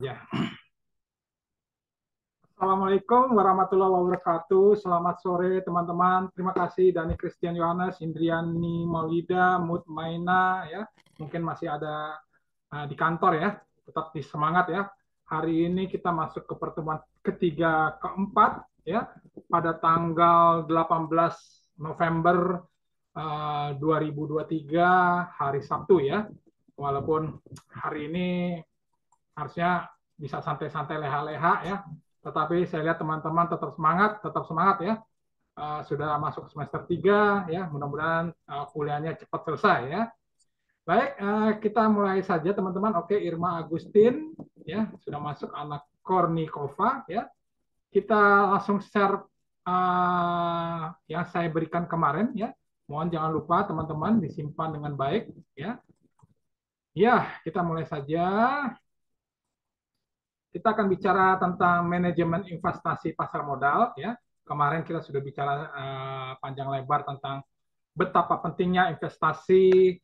Ya. Assalamualaikum warahmatullahi wabarakatuh. Selamat sore teman-teman. Terima kasih Dani Christian Yohanes, Indriani Maulida, Mutmaina ya. Mungkin masih ada di kantor ya. Tetap di semangat ya. Hari ini kita masuk ke pertemuan ketiga keempat ya pada tanggal 18 November 2023 hari Sabtu ya. Walaupun hari ini harusnya bisa santai-santai leha-leha ya. Tetapi saya lihat teman-teman tetap semangat ya. Sudah masuk semester 3 ya. Mudah-mudahan kuliahnya cepat selesai ya. Baik, kita mulai saja teman-teman. Oke, Irma Agustin ya sudah masuk, anak Kornikova ya. Kita langsung share yang saya berikan kemarin ya. Mohon jangan lupa teman-teman disimpan dengan baik ya. Ya, kita mulai saja. Kita akan bicara tentang manajemen investasi pasar modal ya. Kemarin kita sudah bicara panjang lebar tentang betapa pentingnya investasi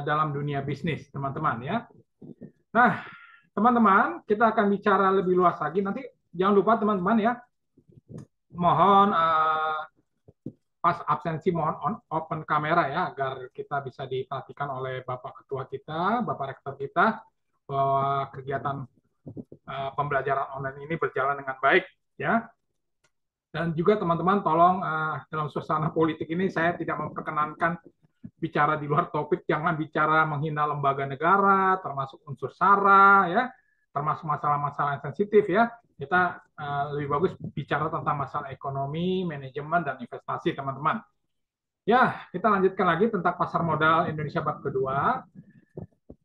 dalam dunia bisnis, teman-teman ya. Nah, teman-teman, kita akan bicara lebih luas lagi. Nanti jangan lupa teman-teman ya, mohon pas absensi mohon open kamera ya, agar kita bisa diperhatikan oleh Bapak Ketua kita, Bapak Rektor kita, bahwa kegiatan pembelajaran online ini berjalan dengan baik ya. Dan juga teman-teman tolong dalam suasana politik ini saya tidak memperkenankan bicara di luar topik, jangan bicara menghina lembaga negara, termasuk unsur SARA ya, termasuk masalah-masalah yang sensitif ya. Kita lebih bagus bicara tentang masalah ekonomi, manajemen dan investasi teman-teman. Ya, kita lanjutkan lagi tentang pasar modal Indonesia bab kedua.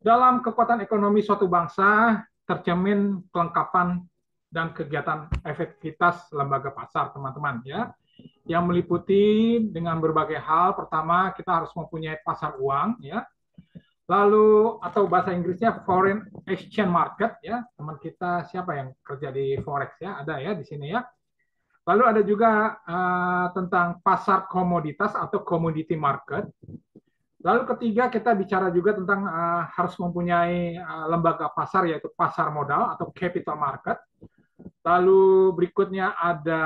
Dalam kekuatan ekonomi suatu bangsa tercermin kelengkapan dan kegiatan efektivitas lembaga pasar, teman-teman ya, yang meliputi dengan berbagai hal. Pertama, kita harus mempunyai pasar uang ya, lalu atau bahasa Inggrisnya foreign exchange market ya. Teman kita siapa yang kerja di forex ya, ada ya di sini ya. Lalu ada juga tentang pasar komoditas atau commodity market. Lalu ketiga, kita bicara juga tentang harus mempunyai lembaga pasar, yaitu pasar modal atau capital market. Lalu berikutnya ada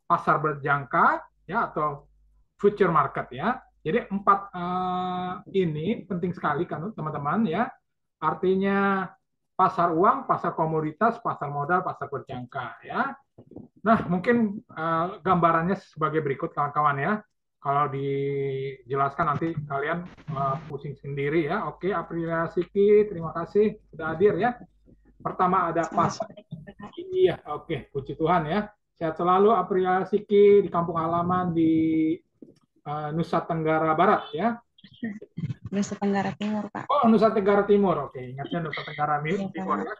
pasar berjangka ya atau future market ya. Jadi empat ini penting sekali kan teman-teman ya. Artinya pasar uang, pasar komoditas, pasar modal, pasar berjangka ya. Nah, mungkin gambarannya sebagai berikut kawan-kawan ya. Kalau dijelaskan nanti kalian pusing sendiri ya. Oke, Aprilia Siki, terima kasih sudah hadir ya. Pertama ada pasar. Iya, oke, puji Tuhan ya. Sehat selalu Aprilia Siki di kampung halaman di Nusa Tenggara Barat ya. Nusa Tenggara Timur, Pak. Oh, Nusa Tenggara Timur. Oke, ingatnya Nusa Tenggara Timur ya.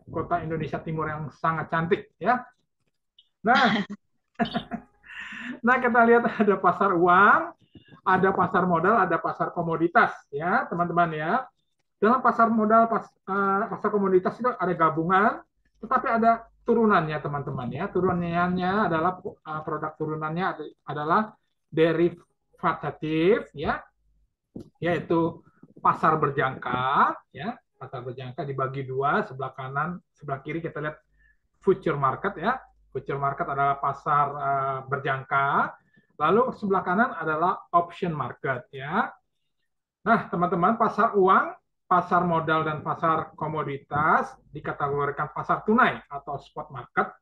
Kota Indonesia Timur yang sangat cantik ya. Nah, kita lihat ada pasar uang, ada pasar modal, ada pasar komoditas ya, teman-teman ya. Dalam pasar modal, pasar komoditas itu ada gabungan, tetapi ada turunannya, teman-teman ya. Turunannya adalah produk turunannya adalah derivatif ya, yaitu pasar berjangka ya. Pasar berjangka dibagi dua, sebelah kanan, sebelah kiri kita lihat future market ya. Future market adalah pasar berjangka. Lalu sebelah kanan adalah option market ya. Nah, teman-teman, pasar uang, pasar modal dan pasar komoditas dikategorikan pasar tunai atau spot market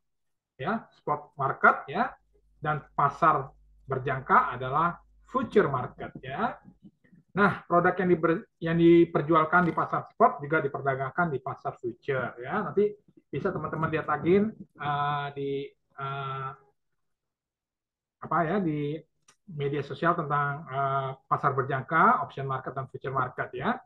ya, spot market ya. Dan pasar berjangka adalah future market ya. Nah, produk yang diperjualkan di pasar spot juga diperdagangkan di pasar future ya. Nanti bisa teman-teman lihat lagi di di media sosial tentang pasar berjangka, option market dan future market ya.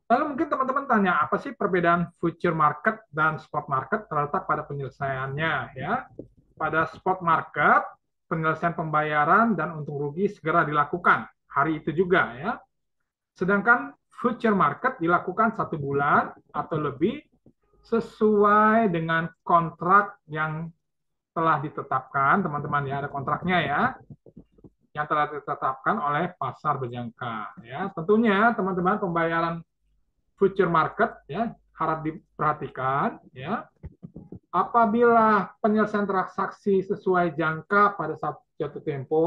Lalu mungkin teman-teman tanya, apa sih perbedaan future market dan spot market? Terletak pada penyelesaiannya ya. Pada spot market, penyelesaian pembayaran dan untung rugi segera dilakukan hari itu juga ya. Sedangkan future market dilakukan 1 bulan atau lebih sesuai dengan kontrak yang telah ditetapkan, teman-teman ya, ada kontraknya ya, yang telah ditetapkan oleh pasar berjangka ya. Tentunya teman-teman pembayaran future market ya harap diperhatikan ya. Apabila penyelesaian transaksi sesuai jangka pada saat jatuh tempo,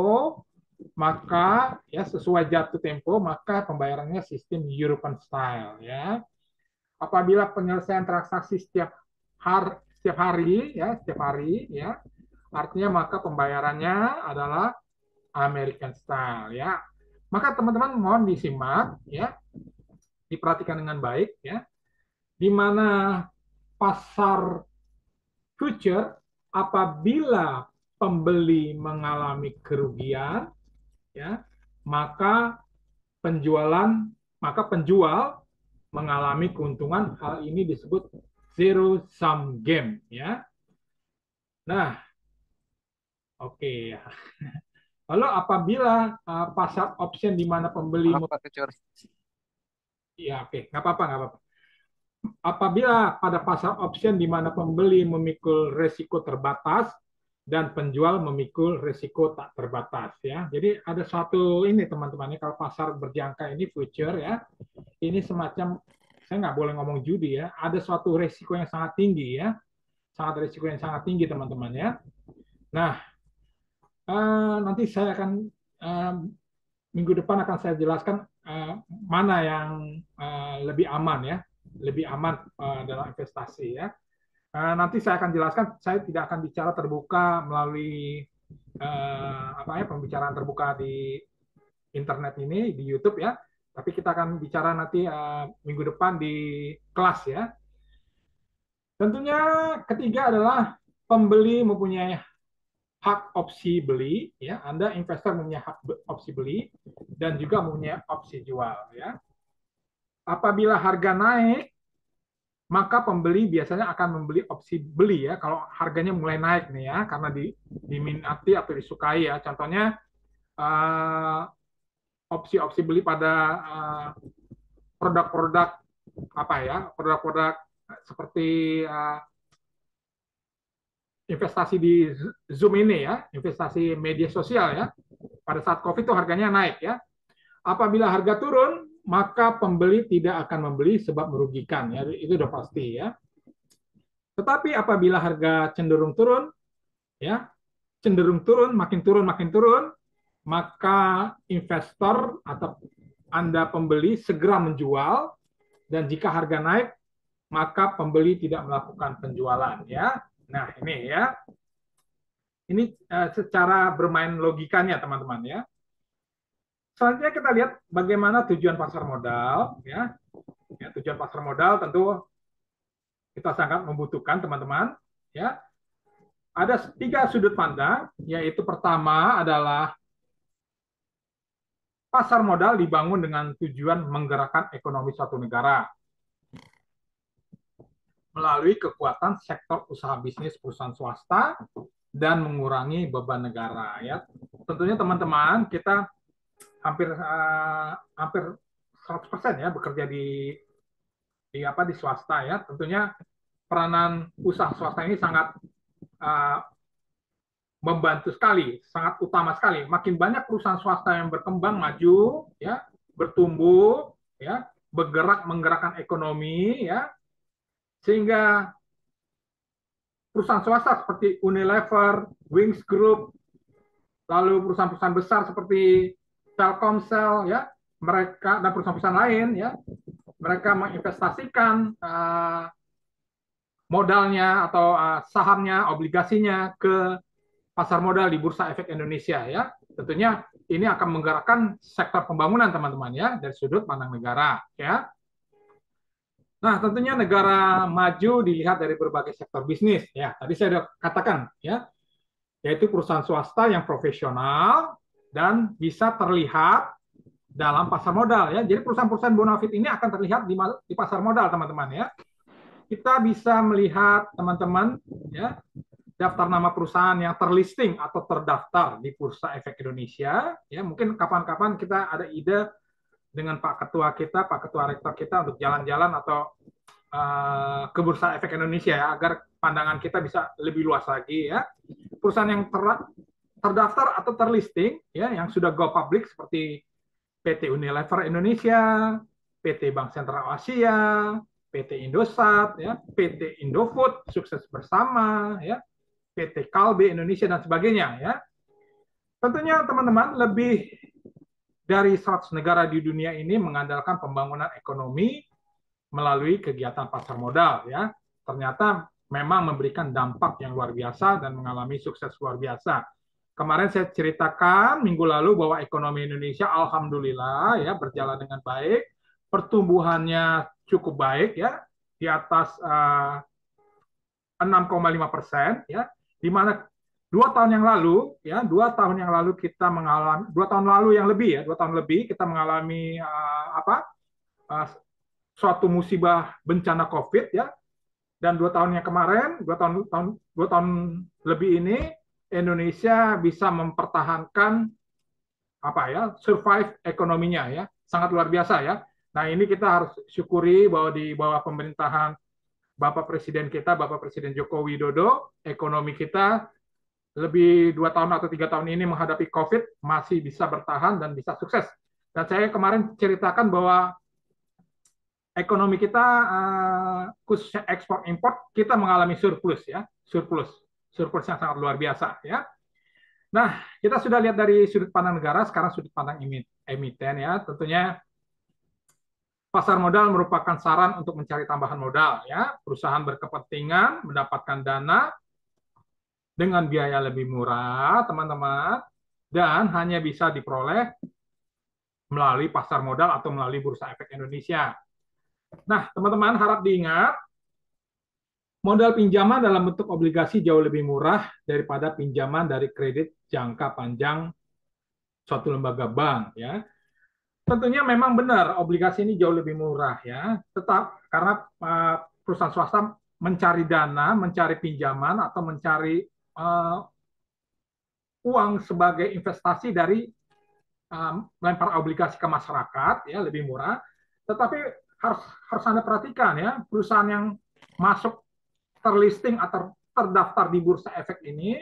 maka ya sesuai jatuh tempo maka pembayarannya sistem European style ya. Apabila penyelesaian transaksi setiap hari ya, artinya maka pembayarannya adalah American style ya. Maka teman-teman mohon disimak ya, diperhatikan dengan baik ya, di mana pasar future apabila pembeli mengalami kerugian ya, maka penjual mengalami keuntungan. Hal ini disebut zero sum game ya. Nah, oke ya. Lalu apabila pasar option di mana pembeli ya oke, nggak apa-apa. Apabila pada pasar option di mana pembeli memikul risiko terbatas dan penjual memikul risiko tak terbatas ya. Jadi ada suatu ini teman-teman, kalau pasar berjangka ini future ya, ini semacam, saya nggak boleh ngomong judi ya, ada suatu risiko yang sangat tinggi ya, risiko yang sangat tinggi teman-teman ya. Nah, nanti saya akan minggu depan akan saya jelaskan mana yang lebih aman ya, lebih aman dalam investasi ya. Nanti saya akan jelaskan, saya tidak akan bicara terbuka melalui pembicaraan terbuka di internet ini, di YouTube ya, tapi kita akan bicara nanti minggu depan di kelas ya. Tentunya ketiga adalah pembeli mempunyai hak opsi beli ya, Anda investor mempunyai hak opsi beli dan juga mempunyai opsi jual ya. Apabila harga naik, maka pembeli biasanya akan membeli opsi beli ya, kalau harganya mulai naik nih ya, karena diminati atau disukai ya. Contohnya opsi-opsi beli pada produk-produk produk-produk seperti investasi di Zoom ini ya, investasi media sosial ya. Pada saat COVID itu harganya naik ya. Apabila harga turun, maka pembeli tidak akan membeli sebab merugikan ya, itu udah pasti ya. Tetapi apabila harga cenderung turun ya, makin turun, maka investor atau Anda pembeli segera menjual, dan jika harga naik, maka pembeli tidak melakukan penjualan ya. Nah, ini ya. Ini secara bermain logikanya teman-teman ya. Selanjutnya kita lihat bagaimana tujuan pasar modal ya. Tujuan pasar modal tentu kita sangat membutuhkan teman-teman ya. Ada 3 sudut pandang, yaitu pertama adalah pasar modal dibangun dengan tujuan menggerakkan ekonomi suatu negara melalui kekuatan sektor usaha bisnis perusahaan swasta dan mengurangi beban negara ya. Tentunya teman-teman kita hampir 100% ya bekerja di swasta ya. Tentunya peranan usaha swasta ini sangat membantu sekali, sangat utama sekali. Makin banyak perusahaan swasta yang berkembang, maju, ya, bertumbuh, ya, bergerak menggerakkan ekonomi, ya, sehingga perusahaan swasta seperti Unilever, Wings Group, lalu perusahaan-perusahaan besar seperti Telkomsel, ya, mereka dan perusahaan-perusahaan lain, ya, mereka menginvestasikan modalnya atau sahamnya, obligasinya ke pasar modal di Bursa Efek Indonesia ya. Tentunya ini akan menggerakkan sektor pembangunan teman-teman ya dari sudut pandang negara ya. Nah, tentunya negara maju dilihat dari berbagai sektor bisnis ya. Tadi saya sudah katakan ya, yaitu perusahaan swasta yang profesional dan bisa terlihat dalam pasar modal ya. Jadi perusahaan-perusahaan bonafit ini akan terlihat di pasar modal teman-teman ya. Kita bisa melihat teman-teman ya, daftar nama perusahaan yang terlisting atau terdaftar di Bursa Efek Indonesia. Ya, mungkin kapan-kapan kita ada ide dengan Pak Ketua kita, Pak Ketua Rektor kita untuk jalan-jalan atau ke Bursa Efek Indonesia ya, agar pandangan kita bisa lebih luas lagi ya. Perusahaan yang terdaftar atau terlisting ya, yang sudah go public seperti PT Unilever Indonesia, PT Bank Sentral Asia, PT Indosat, ya, PT Indofood, Sukses Bersama, ya, PT Kalbe Indonesia dan sebagainya, ya. Tentunya teman-teman, lebih dari 100 negara di dunia ini mengandalkan pembangunan ekonomi melalui kegiatan pasar modal, ya. Ternyata memang memberikan dampak yang luar biasa dan mengalami sukses luar biasa. Kemarin saya ceritakan minggu lalu bahwa ekonomi Indonesia alhamdulillah ya berjalan dengan baik, pertumbuhannya cukup baik ya, di atas 6,5% ya, di mana 2 tahun yang lalu ya, 2 tahun yang lalu kita mengalami 2 tahun lalu yang lebih ya, 2 tahun lebih kita mengalami suatu musibah bencana COVID ya, dan 2 tahun yang kemarin, 2 tahun lebih ini Indonesia bisa mempertahankan apa ya, survive ekonominya ya, sangat luar biasa ya. Nah ini kita harus syukuri bahwa di bawah pemerintahan Bapak Presiden kita, Bapak Presiden Joko Widodo, ekonomi kita lebih 2 tahun atau 3 tahun ini menghadapi COVID masih bisa bertahan dan bisa sukses. Dan saya kemarin ceritakan bahwa ekonomi kita khususnya ekspor impor kita mengalami surplus ya, surplus yang sangat luar biasa ya. Nah, kita sudah lihat dari sudut pandang negara, sekarang sudut pandang emiten ya. Tentunya pasar modal merupakan saran untuk mencari tambahan modal ya. Perusahaan berkepentingan mendapatkan dana dengan biaya lebih murah, teman-teman, dan hanya bisa diperoleh melalui pasar modal atau melalui Bursa Efek Indonesia. Nah, teman-teman harap diingat, modal pinjaman dalam bentuk obligasi jauh lebih murah daripada pinjaman dari kredit jangka panjang suatu lembaga bank ya. Tentunya memang benar obligasi ini jauh lebih murah ya. Tetap karena perusahaan swasta mencari dana, mencari pinjaman atau mencari uang sebagai investasi dari melempar obligasi ke masyarakat ya lebih murah. Tetapi harus Anda perhatikan ya, perusahaan yang masuk terlisting atau terdaftar di Bursa Efek ini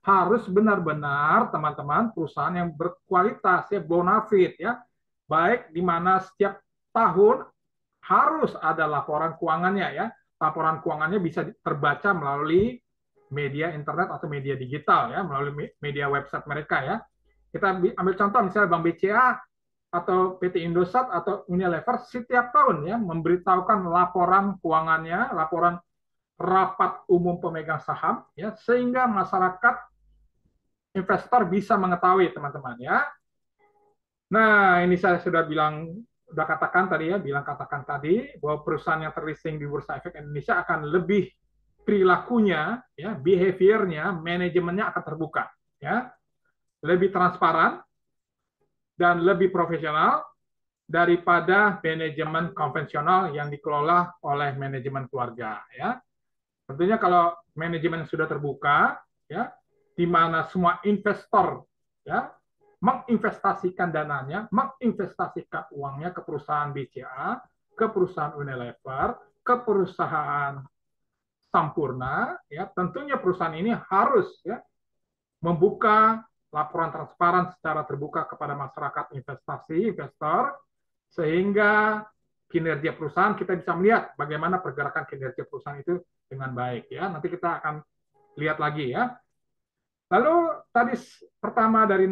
harus benar-benar teman-teman perusahaan yang berkualitas ya, bonafit ya, baik di mana setiap tahun harus ada laporan keuangannya ya. Laporan keuangannya bisa terbaca melalui media internet atau media digital ya, melalui media website mereka ya. Kita ambil contoh misalnya Bank BCA atau PT Indosat atau Unilever setiap tahun ya memberitahukan laporan keuangannya, laporan rapat umum pemegang saham ya, sehingga masyarakat investor bisa mengetahui teman-teman ya. Nah, ini saya sudah katakan tadi bahwa perusahaan yang terlisting di Bursa Efek Indonesia akan lebih perilakunya ya, behaviornya, manajemennya akan terbuka ya, lebih transparan dan lebih profesional daripada manajemen konvensional yang dikelola oleh manajemen keluarga ya. Tentunya kalau manajemen sudah terbuka ya, di mana semua investor ya menginvestasikan dananya, menginvestasikan uangnya ke perusahaan BCA, ke perusahaan Unilever, ke perusahaan Sampurna ya, tentunya perusahaan ini harus ya membuka laporan transparan secara terbuka kepada masyarakat investor, sehingga kinerja perusahaan kita bisa melihat bagaimana pergerakan kinerja perusahaan itu dengan baik ya. Nanti kita akan lihat lagi ya. Lalu tadi pertama dari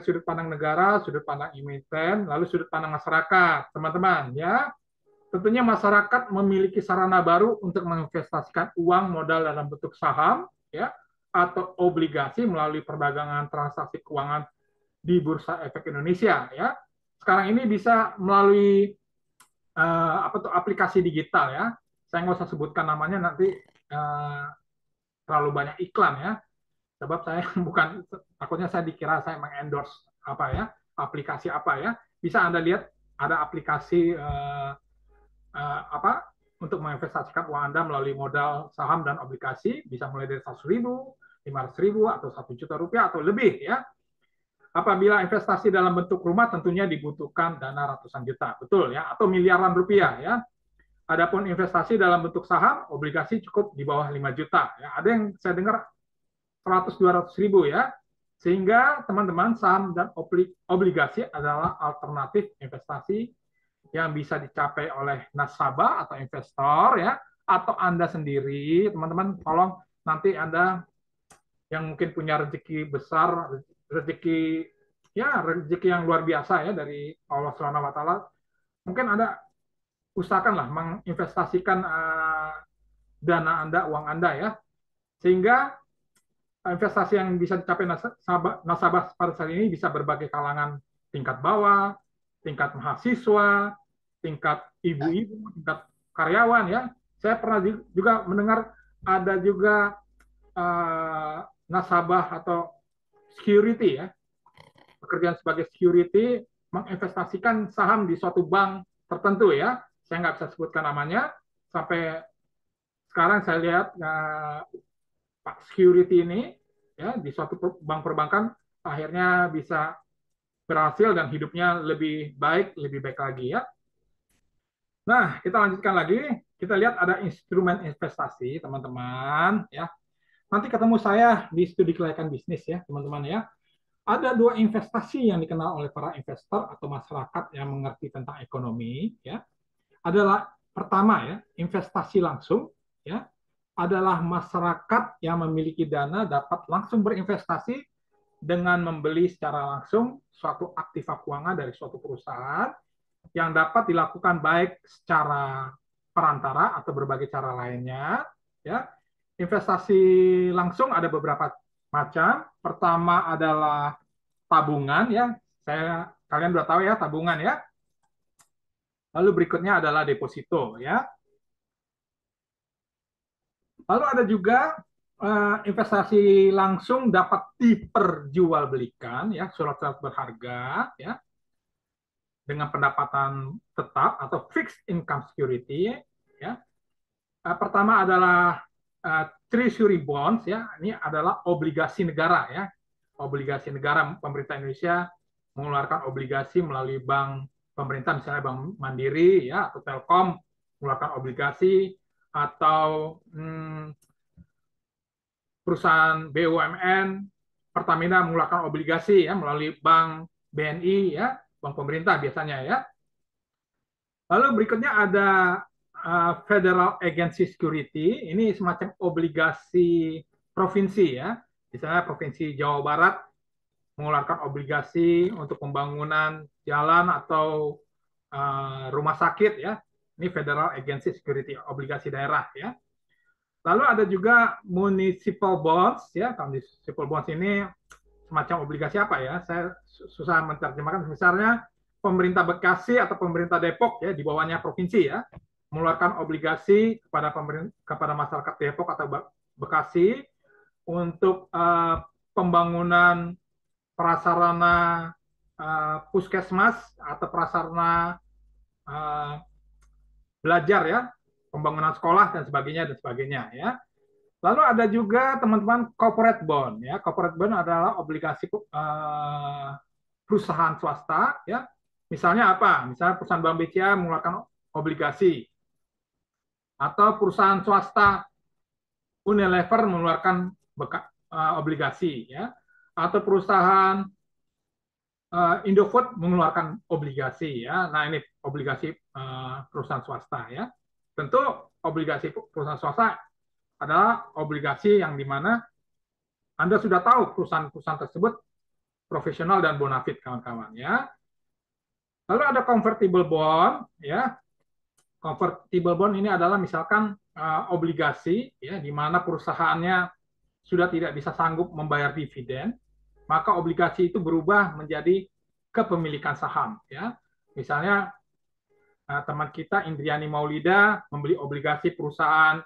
sudut pandang negara, sudut pandang emiten, lalu sudut pandang masyarakat, teman-teman ya. Tentunya masyarakat memiliki sarana baru untuk menginvestasikan uang modal dalam bentuk saham ya atau obligasi melalui perdagangan transaksi keuangan di Bursa Efek Indonesia ya. Sekarang ini bisa melalui aplikasi digital ya. Saya nggak usah sebutkan namanya, nanti terlalu banyak iklan ya. Sebab saya bukan, takutnya saya dikira saya mengendorse aplikasi apa ya. Bisa Anda lihat ada aplikasi untuk menginvestasikan uang Anda melalui modal saham dan obligasi, bisa mulai dari 100.000, 500.000 atau 1 juta rupiah atau lebih ya. Apabila investasi dalam bentuk rumah tentunya dibutuhkan dana ratusan juta, betul ya, atau miliaran rupiah ya. Adapun investasi dalam bentuk saham, obligasi cukup di bawah 5 juta ya. Ada yang saya dengar 100-200.000 ya. Sehingga teman-teman saham dan obligasi adalah alternatif investasi yang bisa dicapai oleh nasabah atau investor ya, atau Anda sendiri, teman-teman, tolong nanti Anda yang mungkin punya rezeki besar, rezeki ya rezeki yang luar biasa ya dari Allah Subhanahu wa taala, mungkin Anda usahakanlah menginvestasikan dana Anda, uang Anda ya, sehingga investasi yang bisa dicapai nasabah pada saat ini bisa berbagai kalangan, tingkat bawah, tingkat mahasiswa, tingkat ibu-ibu, tingkat karyawan ya. Saya pernah juga mendengar ada juga nasabah atau security ya, pekerjaan sebagai security menginvestasikan saham di suatu bank tertentu ya. Saya nggak bisa sebutkan namanya. Sampai sekarang saya lihat Pak security ini ya di suatu bank perbankan akhirnya bisa berhasil dan hidupnya lebih baik lagi ya. Nah, kita lanjutkan lagi. Kita lihat ada instrumen investasi, teman-teman ya. Nanti ketemu saya di studi kelayakan bisnis ya, teman-teman ya. Ada dua investasi yang dikenal oleh para investor atau masyarakat yang mengerti tentang ekonomi ya. Adalah pertama ya, investasi langsung ya. Adalah masyarakat yang memiliki dana dapat langsung berinvestasi dengan membeli secara langsung suatu aktiva keuangan dari suatu perusahaan yang dapat dilakukan baik secara perantara atau berbagai cara lainnya ya. Investasi langsung ada beberapa macam. Pertama adalah tabungan ya. Kalian sudah tahu ya tabungan ya. Lalu berikutnya adalah deposito ya. Lalu ada juga investasi langsung dapat diperjualbelikan ya, surat-surat berharga ya dengan pendapatan tetap atau fixed income security ya. Pertama adalah treasury bonds ya. Ini adalah obligasi negara ya. Obligasi negara, pemerintah Indonesia mengeluarkan obligasi melalui bank pemerintah, misalnya Bank Mandiri ya atau Telkom mengeluarkan obligasi, atau perusahaan BUMN Pertamina mengeluarkan obligasi ya melalui bank BNI ya, bank pemerintah biasanya ya. Lalu berikutnya ada Federal Agency Security, ini semacam obligasi provinsi ya. Misalnya Provinsi Jawa Barat mengeluarkan obligasi untuk pembangunan jalan atau rumah sakit ya. Ini Federal Agency Security, obligasi daerah ya. Lalu ada juga municipal bonds ya. Municipal bonds ini semacam obligasi apa ya? Saya susah menerjemahkan. Misalnya pemerintah Bekasi atau pemerintah Depok ya, di bawahnya provinsi ya, mengeluarkan obligasi kepada masyarakat Depok atau Bekasi untuk pembangunan prasarana puskesmas atau prasarana belajar ya, pembangunan sekolah dan sebagainya ya. Lalu ada juga teman-teman corporate bond ya. Corporate bond adalah obligasi perusahaan swasta ya. Misalnya apa? Misalnya perusahaan Bank BCA mengeluarkan obligasi, atau perusahaan swasta Unilever mengeluarkan obligasi ya, atau perusahaan Indofood mengeluarkan obligasi ya. Nah, ini obligasi perusahaan swasta ya. Tentu obligasi perusahaan swasta adalah obligasi yang dimana Anda sudah tahu perusahaan-perusahaan tersebut profesional dan bonafit kawan-kawan ya. Lalu ada convertible bond ya. Convertible bond ini adalah misalkan obligasi ya, di mana perusahaannya sudah tidak bisa sanggup membayar dividen, maka obligasi itu berubah menjadi kepemilikan saham ya. Misalnya teman kita Indriani Maulida membeli obligasi perusahaan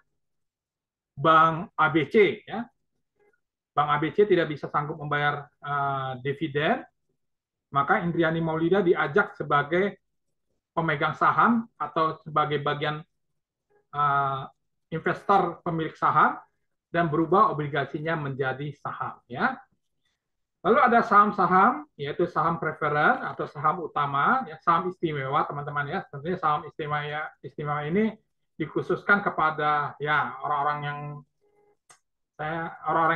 Bank ABC ya. Bank ABC tidak bisa sanggup membayar dividen, maka Indriani Maulida diajak sebagai pemegang saham atau sebagai bagian investor pemilik saham dan berubah obligasinya menjadi saham ya. Lalu ada saham-saham, yaitu saham preferen atau saham utama, ya, saham istimewa teman-teman ya. Tentunya saham istimewa ini dikhususkan kepada ya orang-orang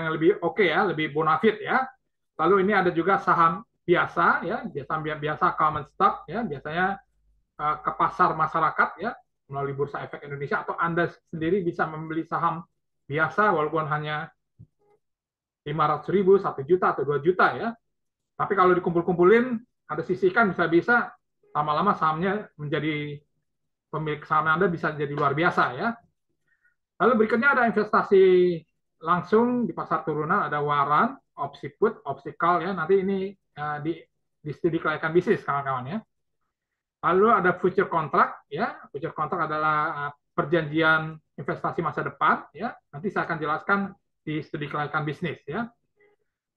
yang lebih oke ya, lebih bonafit ya. Lalu ini ada juga saham biasa ya, saham biasa common stock ya, biasanya ke pasar masyarakat ya melalui Bursa Efek Indonesia, atau Anda sendiri bisa membeli saham biasa walaupun hanya 500.000, 1 juta atau 2 juta ya. Tapi kalau dikumpul-kumpulin, ada sisihkan, bisa-bisa lama-lama sahamnya menjadi, pemilik saham Anda bisa jadi luar biasa ya. Lalu berikutnya ada investasi langsung di pasar turunan, ada waran, opsi put, opsi call ya. Nanti ini di studi kelayakan bisnis kawan-kawan ya. Lalu ada future contract ya. Future contract adalah perjanjian investasi masa depan ya. Nanti saya akan jelaskan di studi kelayakan bisnis ya.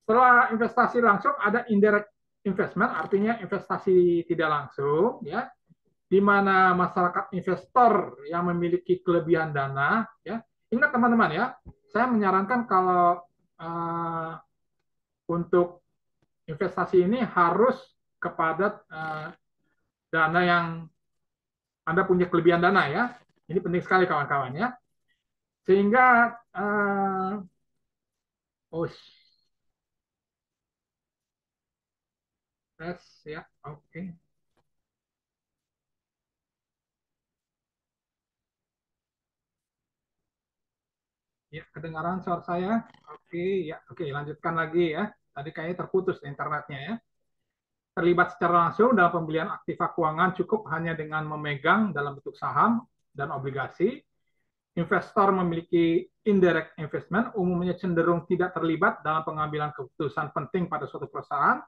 Setelah investasi langsung ada indirect investment, artinya investasi tidak langsung ya, di mana masyarakat investor yang memiliki kelebihan dana ya. Ingat teman-teman ya, saya menyarankan kalau untuk investasi ini harus kepada dana yang Anda punya kelebihan dana ya. Ini penting sekali kawan-kawan ya. Sehingga ya, oke. Ya, kedengaran suara saya? Oke, ya, oke, lanjutkan lagi ya. Tadi kayaknya terputus internetnya ya. Terlibat secara langsung dalam pembelian aktiva keuangan cukup hanya dengan memegang dalam bentuk saham dan obligasi. Investor memiliki indirect investment, umumnya cenderung tidak terlibat dalam pengambilan keputusan penting pada suatu perusahaan.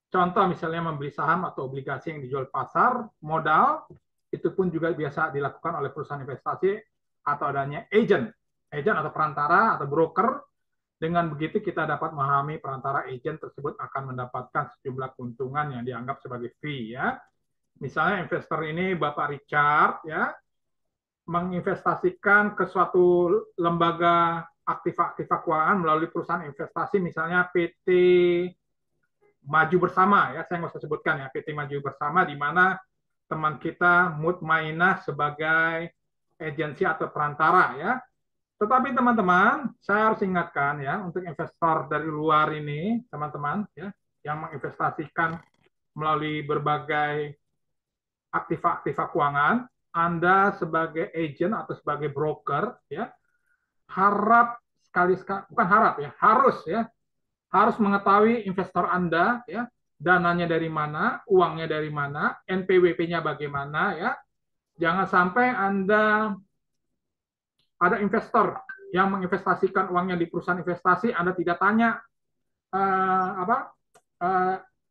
Contoh misalnya membeli saham atau obligasi yang dijual pasar, modal, itu pun juga biasa dilakukan oleh perusahaan investasi atau adanya agent atau perantara atau broker. Dengan begitu kita dapat memahami perantara agent tersebut akan mendapatkan sejumlah keuntungan yang dianggap sebagai fee ya. Misalnya investor ini Bapak Richard ya, menginvestasikan ke suatu lembaga aktiva keuangan melalui perusahaan investasi, misalnya PT Maju Bersama ya, saya nggak usah sebutkan ya, PT Maju Bersama, di mana teman kita Mutmainah sebagai agensi atau perantara ya. Tetapi teman-teman, saya harus ingatkan ya, untuk investor dari luar ini, teman-teman ya, yang menginvestasikan melalui berbagai aktiva keuangan, Anda sebagai agent atau sebagai broker ya, bukan harap ya, harus mengetahui investor Anda ya, dananya dari mana, uangnya dari mana, NPWP-nya bagaimana ya. Jangan sampai Anda ada investor yang menginvestasikan uangnya di perusahaan investasi, Anda tidak tanya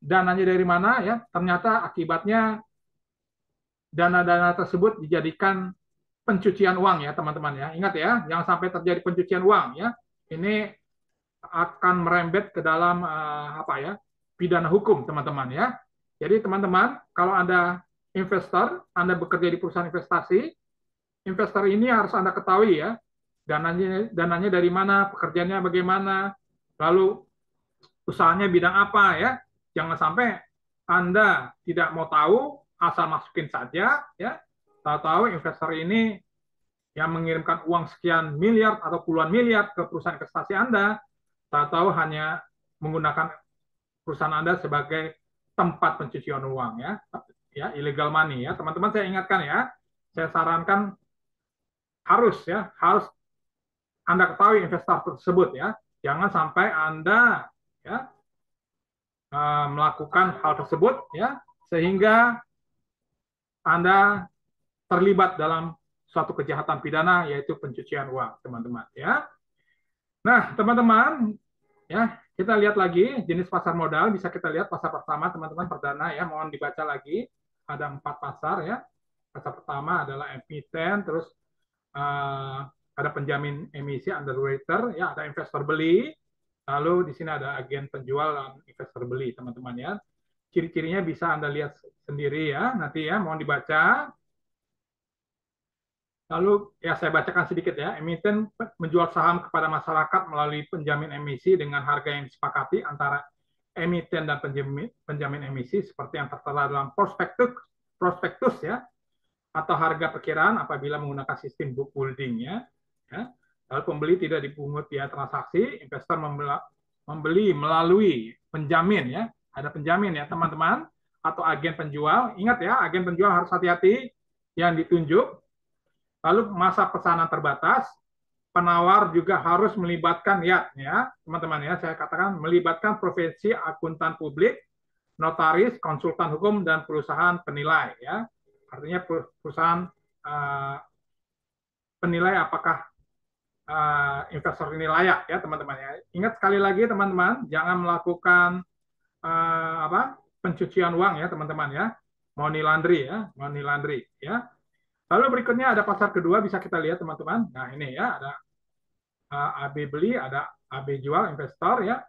dananya dari mana ya, ternyata akibatnya dana-dana tersebut dijadikan pencucian uang ya teman-teman ya. Ingat ya, jangan sampai terjadi pencucian uang ya. Ini akan merembet ke dalam pidana hukum teman-teman ya. Jadi teman-teman, kalau Anda investor, Anda bekerja di perusahaan investasi, investor ini harus Anda ketahui ya, dananya dari mana, pekerjaannya bagaimana, lalu usahanya bidang apa ya. Jangan sampai Anda tidak mau tahu, asal masukin saja ya. Tahu-tahu investor ini yang mengirimkan uang sekian miliar atau puluhan miliar ke perusahaan investasi Anda, tahu-tahu hanya menggunakan perusahaan Anda sebagai tempat pencucian uang ya. Ya, illegal money ya. Teman-teman saya ingatkan ya, saya sarankan harus Anda ketahui investor tersebut ya. Jangan sampai Anda ya melakukan hal tersebut ya, sehingga Anda terlibat dalam suatu kejahatan pidana, yaitu pencucian uang, teman-teman ya. Nah, teman-teman ya, kita lihat lagi jenis pasar modal. Bisa kita lihat pasar pertama, teman-teman, perdana ya, mohon dibaca lagi. Ada 4 pasar ya. Pasar pertama adalah emiten, terus ada penjamin emisi underwriter ya, ada investor beli. Lalu di sini ada agen penjual dan investor beli, teman-teman ya. Ciri-cirinya bisa Anda lihat sendiri ya, nanti ya, mohon dibaca. Lalu ya saya bacakan sedikit ya. Emiten menjual saham kepada masyarakat melalui penjamin emisi dengan harga yang disepakati antara emiten dan penjamin emisi seperti yang tertera dalam prospektus ya, atau harga perkiraan apabila menggunakan sistem book building ya. Lalu pembeli tidak dipungut biaya transaksi, investor membeli melalui penjamin ya. Ada penjamin ya teman-teman. atau agen penjual. Ingat ya, agen penjual harus hati-hati yang ditunjuk. Lalu masa pesanan terbatas, penawar juga harus melibatkan ya teman-teman ya, saya katakan melibatkan profesi akuntan publik, notaris, konsultan hukum, dan perusahaan penilai ya. Artinya perusahaan penilai apakah investor ini layak ya teman-teman ya. Ingat sekali lagi teman-teman, jangan melakukan pencucian uang ya teman-teman ya, money laundry ya. Lalu berikutnya ada pasar kedua, bisa kita lihat teman-teman. Nah ini ya, ada AB beli, ada AB jual, investor ya,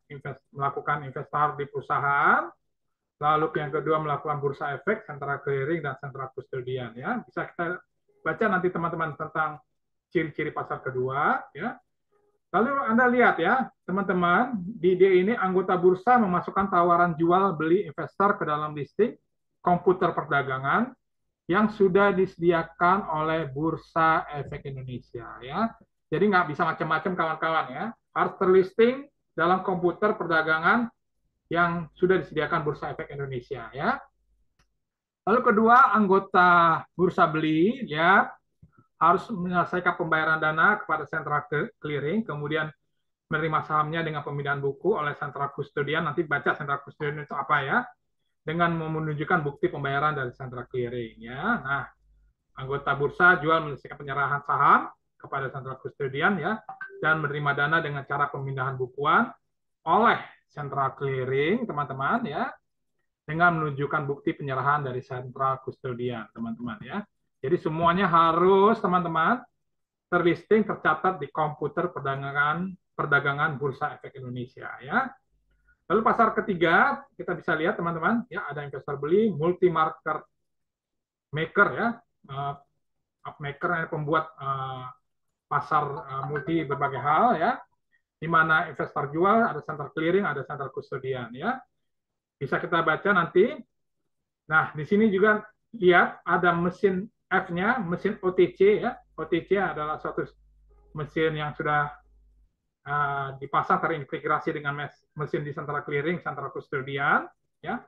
melakukan investor di perusahaan. Lalu yang kedua melakukan bursa efek, central clearing, dan central custodian ya. Bisa kita baca nanti teman-teman tentang ciri-ciri pasar kedua ya. Lalu Anda lihat ya, teman-teman, di D ini anggota bursa memasukkan tawaran jual beli investor ke dalam listing komputer perdagangan yang sudah disediakan oleh Bursa Efek Indonesia ya. Jadi nggak bisa macam-macam kawan-kawan ya. Harus terlisting dalam komputer perdagangan yang sudah disediakan Bursa Efek Indonesia ya. Lalu kedua, anggota bursa beli ya harus menyelesaikan pembayaran dana kepada central clearing, kemudian menerima sahamnya dengan pemindahan buku oleh central custodian. Nanti baca central custodian itu apa ya, dengan menunjukkan bukti pembayaran dari central clearing ya. Nah, anggota bursa jual menyelesaikan penyerahan saham kepada central custodian ya, dan menerima dana dengan cara pemindahan bukuan oleh central clearing teman-teman ya, dengan menunjukkan bukti penyerahan dari central custodian teman-teman ya. Jadi semuanya harus teman-teman terlisting, tercatat di komputer perdagangan Bursa Efek Indonesia ya. Lalu pasar ketiga kita bisa lihat teman-teman ya, ada investor beli, multi market maker ya, maker yang pembuat pasar multi berbagai hal ya, di mana investor jual ada central clearing, ada central custodian ya. Bisa kita baca nanti. Nah di sini juga lihat ada mesin F-nya, mesin OTC ya. OTC adalah suatu mesin yang sudah dipasang terintegrasi dengan mesin di central clearing, central custodian ya.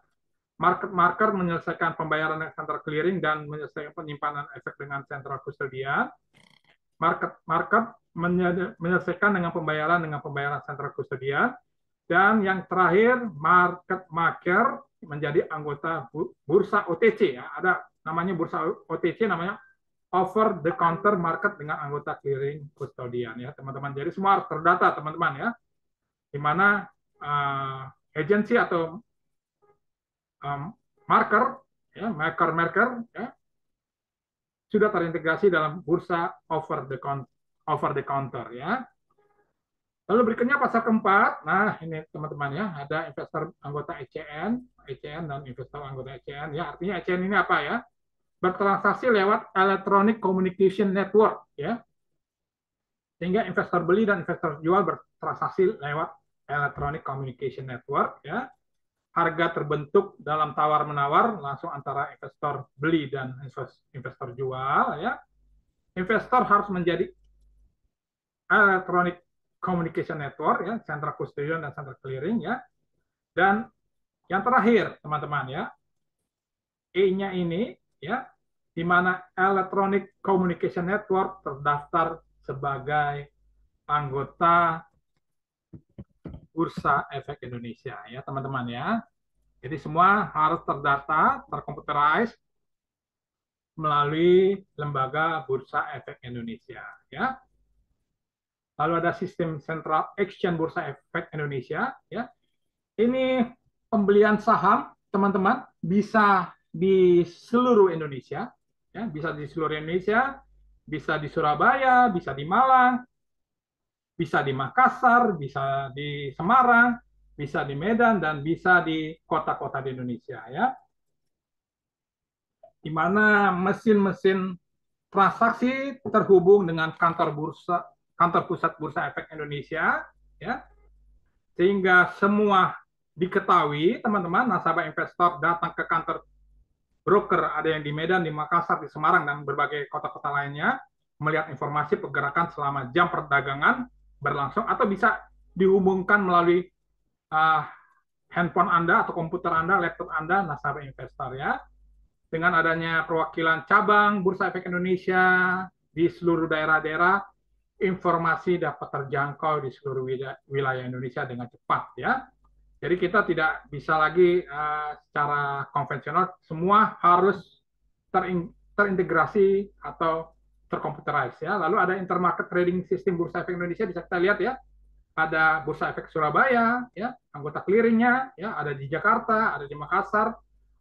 Market menyelesaikan pembayaran dengan central clearing dan menyelesaikan penyimpanan efek dengan central custodian. Market menyelesaikan dengan pembayaran central custodian. Dan yang terakhir, market maker menjadi anggota bursa OTC ya. Ada namanya bursa OTC, namanya over the counter market dengan anggota clearing custodian ya teman-teman. Jadi semua harus terdata teman-teman ya, di mana agensi atau marker ya, maker ya, sudah terintegrasi dalam bursa over the counter ya. Lalu berikutnya pasar keempat. Nah ini teman-teman ya, ada investor anggota ECN dan investor anggota ECN ya. Artinya ECN ini apa ya? Bertransaksi lewat Electronic Communication Network ya, sehingga investor beli dan investor jual bertransaksi lewat Electronic Communication Network ya. Harga terbentuk dalam tawar menawar langsung antara investor beli dan investor jual ya. Investor harus menjadi Electronic Communication Network ya, central custodian dan central clearing ya. Dan yang terakhir teman-teman ya, E-nya ini ya, di mana Electronic Communication Network terdaftar sebagai anggota Bursa Efek Indonesia ya teman-teman ya. Jadi semua harus terdata, terkomputerized melalui lembaga Bursa Efek Indonesia ya. Lalu ada sistem Central Exchange Bursa Efek Indonesia ya. Ini pembelian saham teman-teman bisa di seluruh Indonesia ya, bisa di seluruh Indonesia, bisa di Surabaya, bisa di Malang, bisa di Makassar, bisa di Semarang, bisa di Medan, dan bisa di kota-kota di Indonesia ya. Di mana mesin-mesin transaksi terhubung dengan kantor pusat Bursa Efek Indonesia ya. Sehingga semua diketahui teman-teman, nasabah investor datang ke kantor broker, ada yang di Medan, di Makassar, di Semarang, dan berbagai kota-kota lainnya, melihat informasi pergerakan selama jam perdagangan berlangsung, atau bisa dihubungkan melalui handphone Anda atau komputer Anda, laptop Anda, nasabah investor ya. Dengan adanya perwakilan cabang Bursa Efek Indonesia di seluruh daerah-daerah, informasi dapat terjangkau di seluruh wilayah Indonesia dengan cepat ya. Jadi kita tidak bisa lagi secara konvensional, semua harus terintegrasi atau terkomputerized ya. Lalu ada intermarket trading system Bursa Efek Indonesia, bisa kita lihat ya. Ada Bursa Efek Surabaya ya, anggota clearingnya ya, ada di Jakarta, ada di Makassar,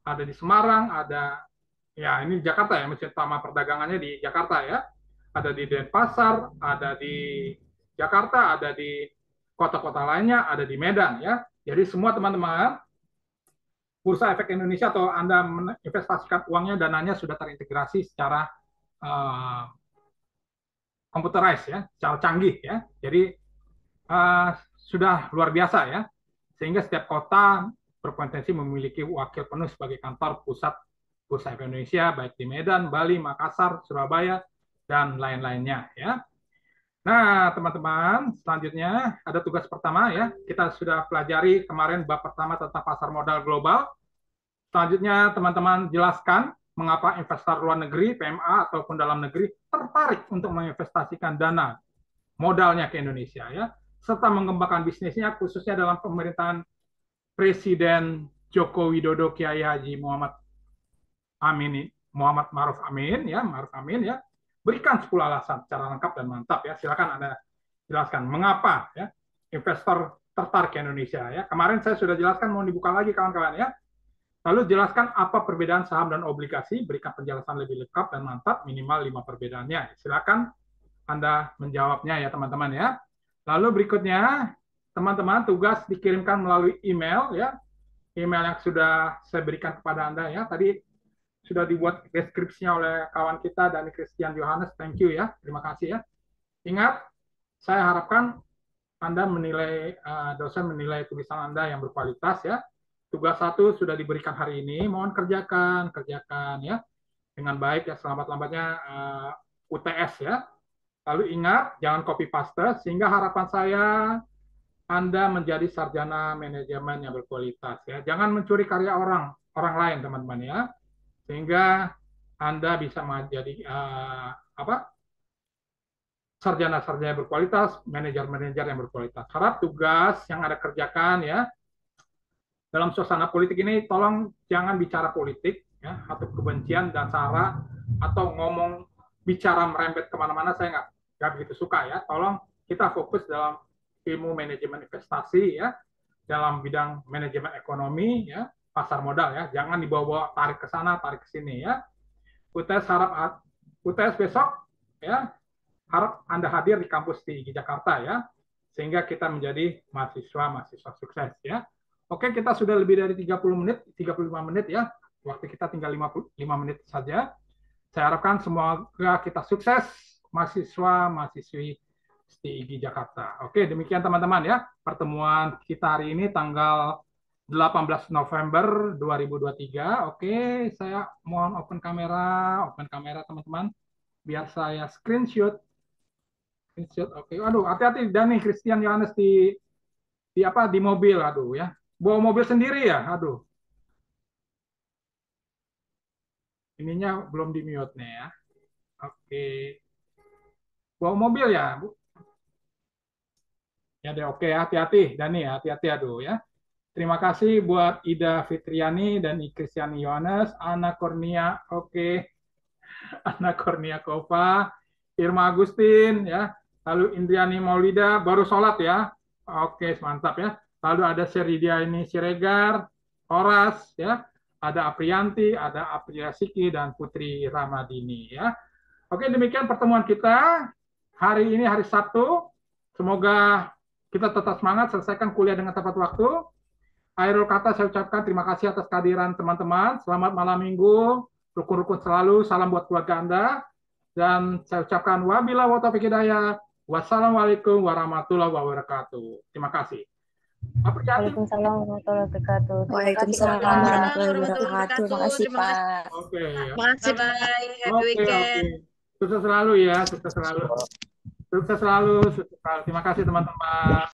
ada di Semarang, ada ya ini Jakarta ya, masjid utama perdagangannya di Jakarta ya. Ada di Denpasar, ada di Jakarta, ada di kota-kota lainnya, ada di Medan ya. Jadi semua teman-teman Bursa Efek Indonesia atau Anda menginvestasikan uangnya, dananya sudah terintegrasi secara computerized ya, secara canggih ya. Jadi sudah luar biasa ya. Sehingga setiap kota berpotensi memiliki wakil penuh sebagai kantor pusat Bursa Efek Indonesia, baik di Medan, Bali, Makassar, Surabaya, dan lain-lainnya ya. Nah, teman-teman, selanjutnya ada tugas pertama ya. Kita sudah pelajari kemarin bab pertama tentang pasar modal global. Selanjutnya, teman-teman jelaskan mengapa investor luar negeri, PMA ataupun dalam negeri tertarik untuk menginvestasikan dana modalnya ke Indonesia ya, serta mengembangkan bisnisnya khususnya dalam pemerintahan Presiden Joko Widodo Kiai Haji Muhammad Ma'ruf Amin ya. Berikan 10 alasan secara lengkap dan mantap ya. Silakan Anda jelaskan mengapa ya investor tertarik ke Indonesia ya. Kemarin saya sudah jelaskan, mau dibuka lagi kawan-kawan ya. Lalu jelaskan apa perbedaan saham dan obligasi, berikan penjelasan lebih lengkap dan mantap, minimal 5 perbedaannya. Silakan Anda menjawabnya ya teman-teman ya. Lalu berikutnya, teman-teman tugas dikirimkan melalui email ya. Email yang sudah saya berikan kepada Anda ya. Tadi sudah dibuat deskripsinya oleh kawan kita Dani Christian Johannes. Thank you ya. Terima kasih ya. Ingat, saya harapkan Anda menilai, dosen menilai tulisan Anda yang berkualitas ya. Tugas 1 sudah diberikan hari ini, mohon kerjakan ya dengan baik ya, selambat-lambatnya UTS ya. Lalu ingat, jangan copy paste, sehingga harapan saya Anda menjadi sarjana manajemen yang berkualitas ya. Jangan mencuri karya orang lain teman-teman ya, sehingga Anda bisa menjadi sarjana-sarjana yang berkualitas, manajer-manajer yang berkualitas. Harap tugas yang Anda kerjakan ya, dalam suasana politik ini tolong jangan bicara politik ya, atau kebencian dan sara, atau ngomong bicara merembet kemana-mana, saya nggak begitu suka ya. Tolong kita fokus dalam ilmu manajemen investasi ya, dalam bidang manajemen ekonomi ya, pasar modal ya, jangan dibawa-bawa tarik ke sana tarik ke sini ya. UTS besok ya, harap Anda hadir di kampus di Jakarta ya, sehingga kita menjadi mahasiswa sukses ya. Oke, kita sudah lebih dari 35 menit ya. Waktu kita tinggal 5 menit saja. Saya harapkan semoga kita sukses, mahasiswa-mahasiswi STIGI Jakarta. Oke, demikian teman-teman ya. Pertemuan kita hari ini tanggal 18 November 2023. Oke, saya mohon open kamera teman-teman. Biar saya screenshot. Oke, aduh, hati-hati Dani Christian Yohanes di mobil, aduh ya. Bawa mobil sendiri ya, aduh. Ininya belum di mute nih ya. Oke. Bawa mobil ya, Bu. Ya deh, oke, hati-hati Dani ya, hati-hati aduh ya. Terima kasih buat Ida Fitriani dan Kristiani Yohanes, Ana Kurnia, oke. Ana Kurnia Kova, Irma Agustin ya. Lalu Indriani Maulida baru sholat ya. Oke, mantap ya. Lalu ada Seridia ini Siregar, Horas ya. Ada Aprianti, ada Apriya Siki dan Putri Ramadini ya. Oke, demikian pertemuan kita hari ini, hari Sabtu. Semoga kita tetap semangat selesaikan kuliah dengan tepat waktu. Akhirul kata saya ucapkan terima kasih atas kehadiran teman-teman. Selamat malam minggu, rukun-rukun selalu, salam buat keluarga Anda. Dan saya ucapkan wabillahi taufiq hidayah. Wassalamualaikum warahmatullahi wabarakatuh. Terima kasih. Waalaikumsalam warahmatullahi wabarakatuh. Waalaikumsalam warahmatullahi wabarakatuh. Terima kasih, Pak. Oke. Bye-bye. Happy weekend. Sukses selalu ya. Sukses selalu. Terima kasih teman-teman.